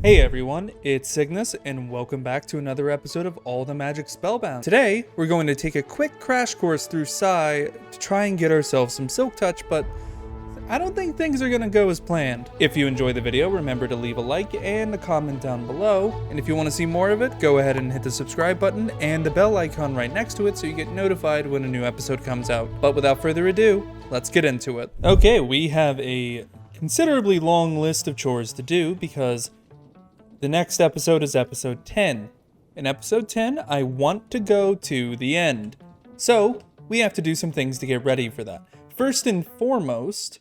Hey everyone, it's Cygnus, and welcome back to another episode of All the Magic Spellbound. Today, we're going to take a quick crash course through Psy to try and get ourselves some Silk Touch, but I don't think things are going to go as planned. If you enjoy the video, remember to leave a like and a comment down below, and if you want to see more of it, go ahead and hit the subscribe button and the bell icon right next to it so you get notified when a new episode comes out. But without further ado, let's get into it. Okay, we have a considerably long list of chores to do because the next episode is episode 10. In episode 10, I want to go to the end. So, we have to do some things to get ready for that. First and foremost,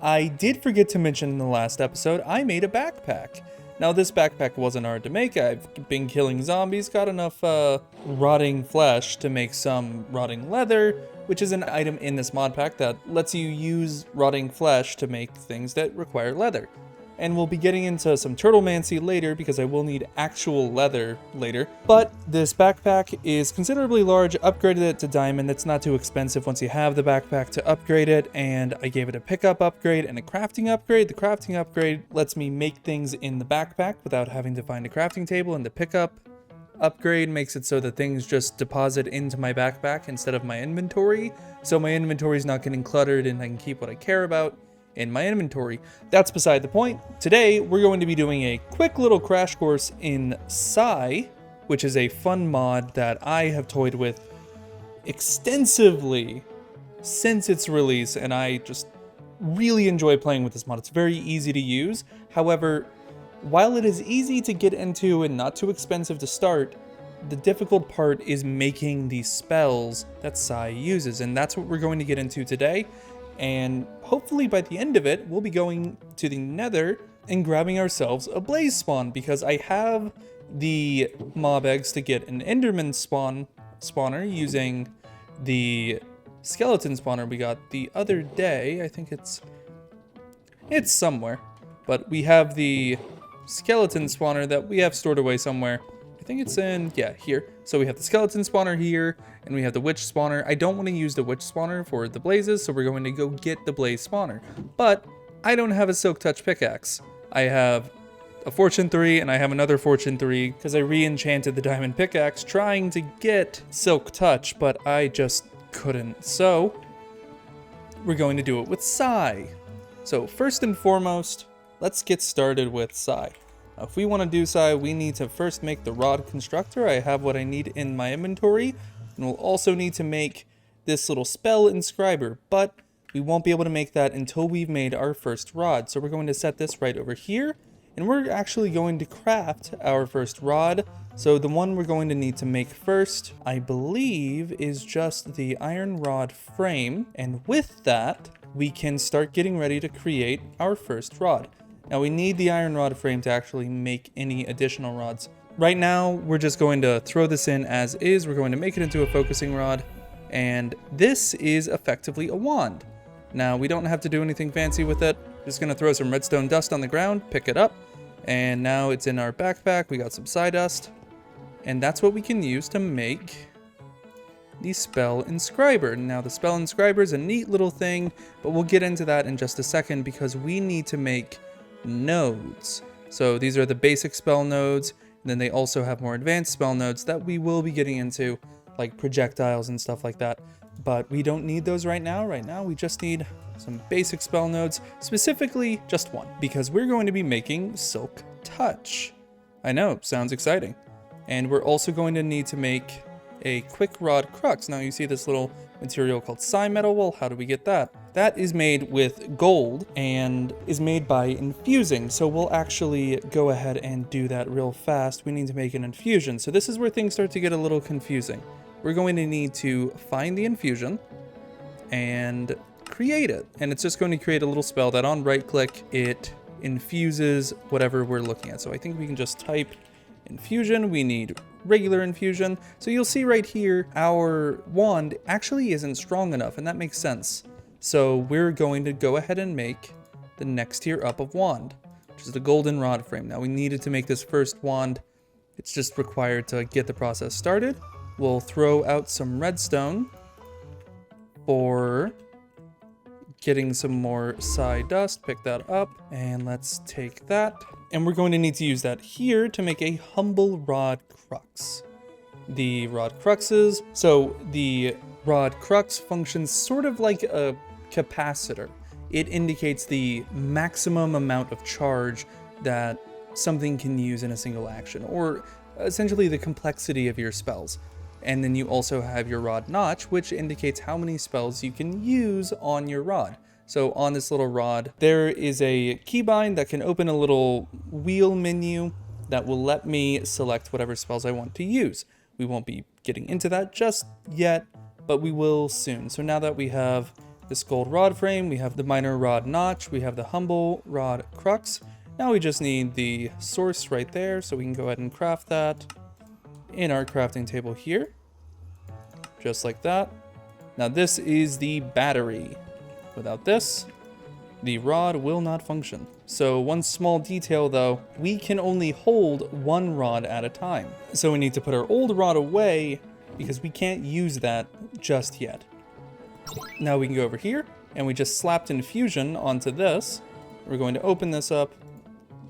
I did forget to mention in the last episode, I made a backpack. Now, this backpack wasn't hard to make. I've been killing zombies, got enough rotting flesh to make some rotting leather, which is an item in this mod pack that lets you use rotting flesh to make things that require leather. And we'll be getting into some turtlemancy later because I will need actual leather later. But this backpack is considerably large, upgraded it to diamond. It's not too expensive once you have the backpack to upgrade it, and I gave it a pickup upgrade and a crafting upgrade. The crafting upgrade lets me make things in the backpack without having to find a crafting table, and the pickup upgrade makes it so that things just deposit into my backpack instead of my inventory. So my inventory is not getting cluttered and I can keep what I care about in my inventory. That's beside the point. Today, we're going to be doing a quick little crash course in Psy, which is a fun mod that I have toyed with extensively since its release, and I just really enjoy playing with this mod. It's very easy to use. However, while it is easy to get into and not too expensive to start, the difficult part is making these spells that Psy uses, and that's what we're going to get into today. And hopefully by the end of it, we'll be going to the Nether and grabbing ourselves a blaze spawn, because I have the mob eggs to get an enderman spawner using the skeleton spawner we got the other day. I think it's somewhere, but we have the skeleton spawner that we have stored away somewhere. I think it's in, yeah, here. So we have the skeleton spawner here, and we have the witch spawner. I don't want to use the witch spawner for the blazes, so we're going to go get the blaze spawner. But I don't have a silk touch pickaxe. I have a fortune 3, and I have another fortune 3, because I re-enchanted the diamond pickaxe trying to get silk touch, but I just couldn't. So we're going to do it with Psy. So first and foremost, let's get started with Psy. Now, if we want to do Psy, we need to first make the rod constructor. I have what I need in my inventory, and we'll also need to make this little spell inscriber, but we won't be able to make that until we've made our first rod. So we're going to set this right over here, and we're actually going to craft our first rod. So the one we're going to need to make first, I believe, is just the iron rod frame, and with that, we can start getting ready to create our first rod. Now we need the iron rod frame to actually make any additional rods. Right now, we're just going to throw this in as is. We're going to make it into a focusing rod, and this is effectively a wand. Now, we don't have to do anything fancy with it. Just gonna throw some redstone dust on the ground, pick it up, and now it's in our backpack. We got some sawdust, and that's what we can use to make the spell inscriber. Now, the spell inscriber is a neat little thing, but we'll get into that in just a second because we need to make nodes. So these are the basic spell nodes, and then they also have more advanced spell nodes that we will be getting into, like projectiles and stuff like that, but we don't need those right now. Right now we just need some basic spell nodes, specifically just one, because we're going to be making Silk Touch. I know, sounds exciting. And we're also going to need to make a quick rod crux. Now you see this little material called Psy metal. Well, how do we get that? That is made with gold and is made by infusing. So we'll actually go ahead and do that real fast. We need to make an infusion. So this is where things start to get a little confusing. We're going to need to find the infusion and create it. And it's just going to create a little spell that on right click, it infuses whatever we're looking at. So I think we can just type infusion. We need regular infusion. So you'll see right here, our wand actually isn't strong enough, and that makes sense. So we're going to go ahead and make the next tier up of wand, which is the golden rod frame. Now we needed to make this first wand. It's just required to get the process started. We'll throw out some redstone for getting some more psi dust, pick that up, and let's take that. And we're going to need to use that here to make a humble rod crux. The rod cruxes, so the rod crux functions sort of like a capacitor. It indicates the maximum amount of charge that something can use in a single action, or essentially the complexity of your spells. And then you also have your rod notch, which indicates how many spells you can use on your rod. So on this little rod, there is a keybind that can open a little wheel menu that will let me select whatever spells I want to use. We won't be getting into that just yet, but we will soon. So now that we have this gold rod frame, we have the minor rod notch, we have the humble rod crux. Now we just need the source right there, so we can go ahead and craft that in our crafting table here, just like that. Now this is the battery. Without this, the rod will not function. So one small detail though, we can only hold one rod at a time. So we need to put our old rod away because we can't use that just yet. Now we can go over here and we just slapped infusion onto this. We're going to open this up.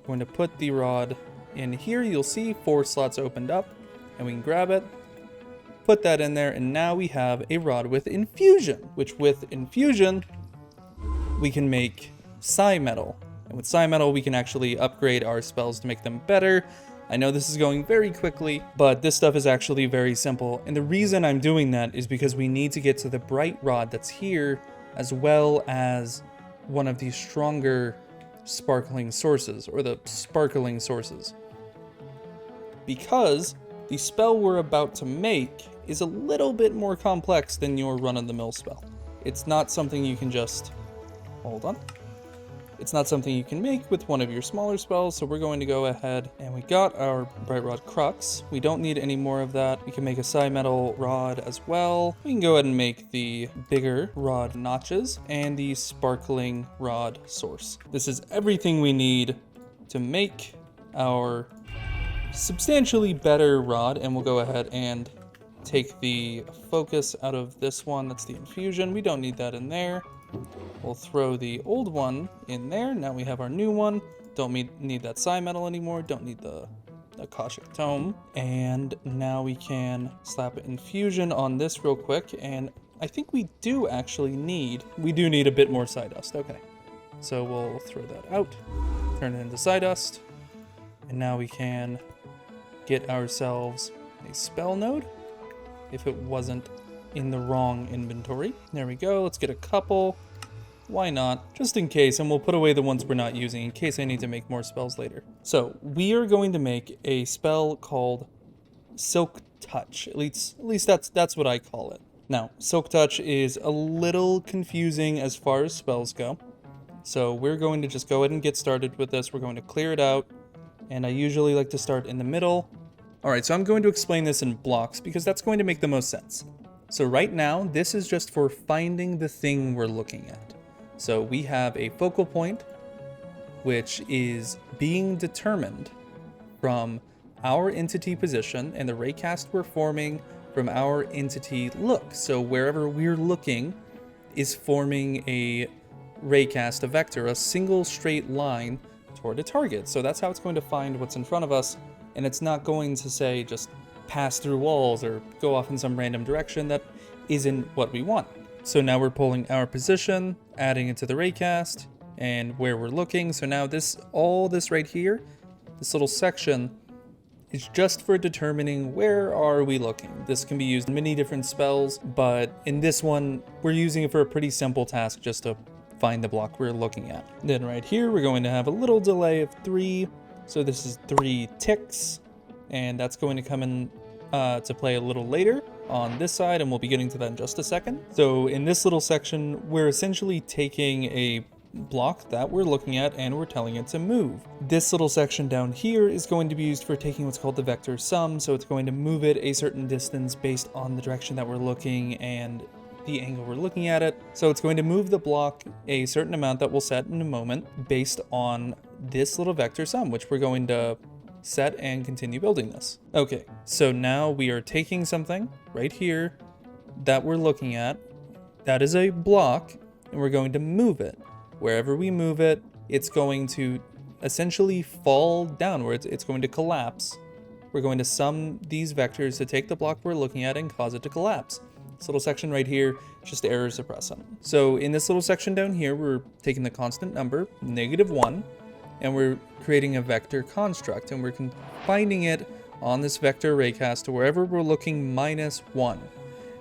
We're going to put the rod in here. You'll see 4 slots opened up and we can grab it, put that in there, and now we have a rod with infusion, which with infusion, we can make psi metal. And with psi metal, we can actually upgrade our spells to make them better. I know this is going very quickly, but this stuff is actually very simple. And the reason I'm doing that is because we need to get to the bright rod that's here, as well as one of the stronger sparkling sources, or the sparkling sources. Because the spell we're about to make is a little bit more complex than your run-of-the-mill spell. It's not something you can just... Hold on. It's not something you can make with one of your smaller spells, so we're going to go ahead and we got our Bright Rod Crux. We don't need any more of that. We can make a Psi Metal Rod as well. We can go ahead and make the bigger rod notches and the sparkling rod source. This is everything we need to make our substantially better rod, and we'll go ahead and take the focus out of this one. That's the infusion. We don't need that in there. We'll throw the old one in there. Now we have our new one. Don't need that psi metal anymore. Don't need the Akashic Tome. And now we can slap infusion on this real quick. And I think we do need a bit more psi dust. Okay. So we'll throw that out, turn it into psi dust. And now we can get ourselves a spell node if it wasn't in the wrong inventory. There we go. Let's get a couple. Why not? Just in case, and we'll put away the ones we're not using in case I need to make more spells later. So we are going to make a spell called Silk Touch. At least that's what I call it. Now, Silk Touch is a little confusing as far as spells go. So we're going to just go ahead and get started with this. We're going to clear it out. And I usually like to start in the middle. All right, so I'm going to explain this in blocks because that's going to make the most sense. So right now, this is just for finding the thing we're looking at. So we have a focal point, which is being determined from our entity position and the raycast we're forming from our entity look. So wherever we're looking is forming a raycast, a vector, a single straight line toward a target. So that's how it's going to find what's in front of us. And it's not going to say just pass through walls or go off in some random direction. That isn't what we want. So now we're pulling our position, adding it to the raycast, and where we're looking. So now all this right here, this little section, is just for determining where are we looking. This can be used in many different spells, but in this one, we're using it for a pretty simple task just to find the block we're looking at. Then right here, we're going to have a little delay of 3. So this is 3 ticks, and that's going to come in to play a little later on this side, and we'll be getting to that in just a second. So in this little section, we're essentially taking a block that we're looking at and we're telling it to move. This little section down here is going to be used for taking what's called the vector sum. So it's going to move it a certain distance based on the direction that we're looking and the angle we're looking at it. So it's going to move the block a certain amount that we'll set in a moment based on this little vector sum, which we're going to set and continue building this. Okay, so now we are taking something right here that we're looking at. That is a block, and we're going to move it. Wherever we move it, it's going to essentially fall downwards. It's going to collapse. We're going to sum these vectors to take the block we're looking at and cause it to collapse. This little section right here, just error suppressant. So in this little section down here, we're taking the constant number, -1, and we're creating a vector construct, and we're confining it on this vector raycast to wherever we're looking -1.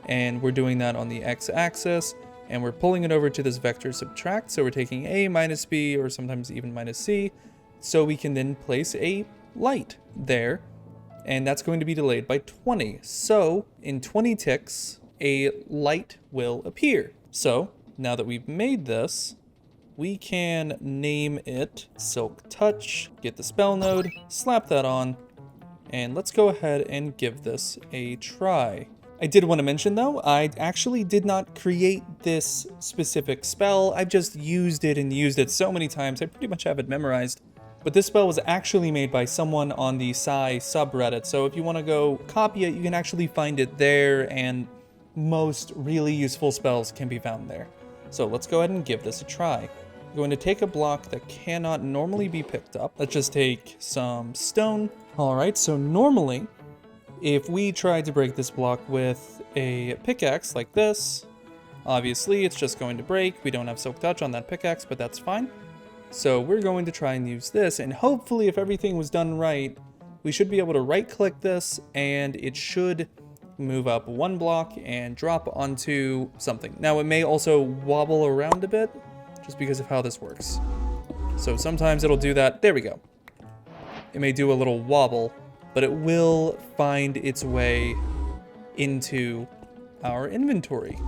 And we're doing that on the x-axis, and we're pulling it over to this vector subtract. So we're taking a minus b, or sometimes even minus c, so we can then place a light there, and that's going to be delayed by 20. So in 20 ticks, a light will appear. So now that we've made this, we can name it Silk Touch, get the spell node, slap that on, and let's go ahead and give this a try. I did want to mention though, I actually did not create this specific spell. I've just used it and used it so many times, I pretty much have it memorized. But this spell was actually made by someone on the Psy subreddit, so if you want to go copy it, you can actually find it there, and most really useful spells can be found there. So let's go ahead and give this a try. We're going to take a block that cannot normally be picked up. Let's just take some stone. Alright, so normally, if we try to break this block with a pickaxe like this, obviously it's just going to break. We don't have Silk Touch on that pickaxe, but that's fine. So we're going to try and use this, and hopefully if everything was done right, we should be able to right click this, and it should move up one block and drop onto something. Now it may also wobble around a bit, just because of how this works. So sometimes it'll do that. There we go. It may do a little wobble, but it will find its way into our inventory.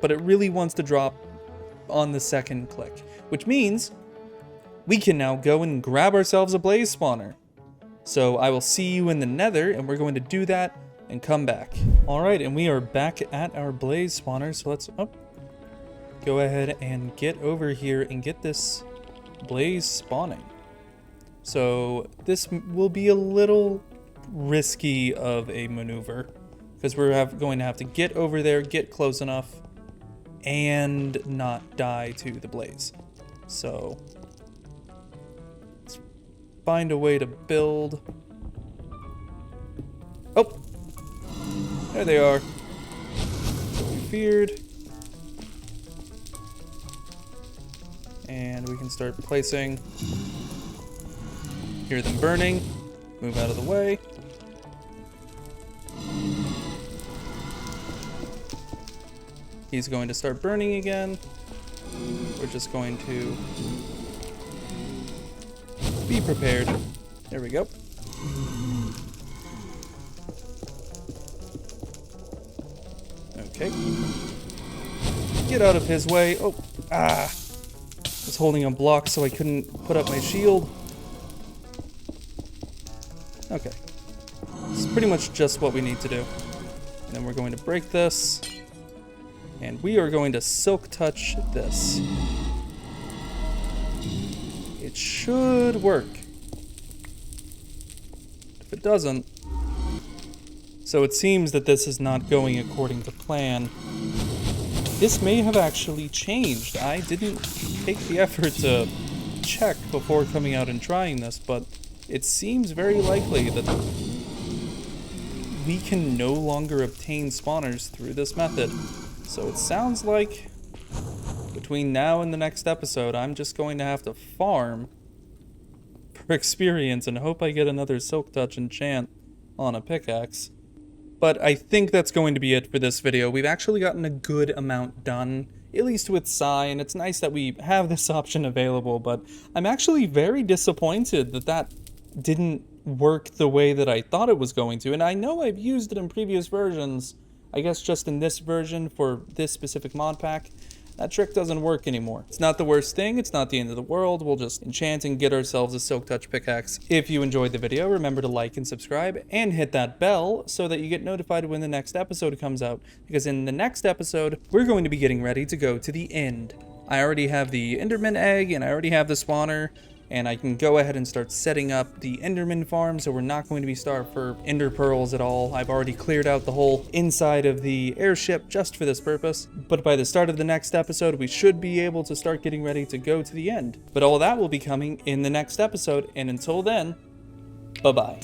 But it really wants to drop on the second click, which means we can now go and grab ourselves a blaze spawner. So I will see you in the Nether, and we're going to do that and come back. All right, and we are back at our blaze spawner, so let's go ahead and get over here and get this blaze spawning. So this will be a little risky of a maneuver, because we're going to have to get over there, get close enough, and not die to the blaze. So let's find a way to build. Oh, there they are. What we feared. And we can start placing. Hear them burning. Move out of the way. He's going to start burning again. We're just going to be prepared. There we go. Okay. Get out of his way. Oh, I was holding a block so I couldn't put up my shield. Okay. This is pretty much just what we need to do. And then we're going to break this. And we are going to Silk Touch this. It should work. If it doesn't... So it seems that this is not going according to plan. This may have actually changed. I didn't take the effort to check before coming out and trying this, but it seems very likely that we can no longer obtain spawners through this method. So it sounds like between now and the next episode, I'm just going to have to farm for experience and hope I get another Silk Touch enchant on a pickaxe. But I think that's going to be it for this video. We've actually gotten a good amount done, at least with Psy, and it's nice that we have this option available, but I'm actually very disappointed that that didn't work the way that I thought it was going to. And I know I've used it in previous versions, I guess just in this version for this specific mod pack. That trick doesn't work anymore. It's not the worst thing, it's not the end of the world. We'll just enchant and get ourselves a Silk Touch pickaxe. If you enjoyed the video, remember to like and subscribe and hit that bell so that you get notified when the next episode comes out. Because in the next episode, we're going to be getting ready to go to the end. I already have the Enderman egg and I already have the spawner. and I can go ahead and start setting up the Enderman farm, so we're not going to be starved for Ender Pearls at all. I've already cleared out the whole inside of the airship just for this purpose, but by the start of the next episode, we should be able to start getting ready to go to the end. But all that will be coming in the next episode, and until then, bye-bye.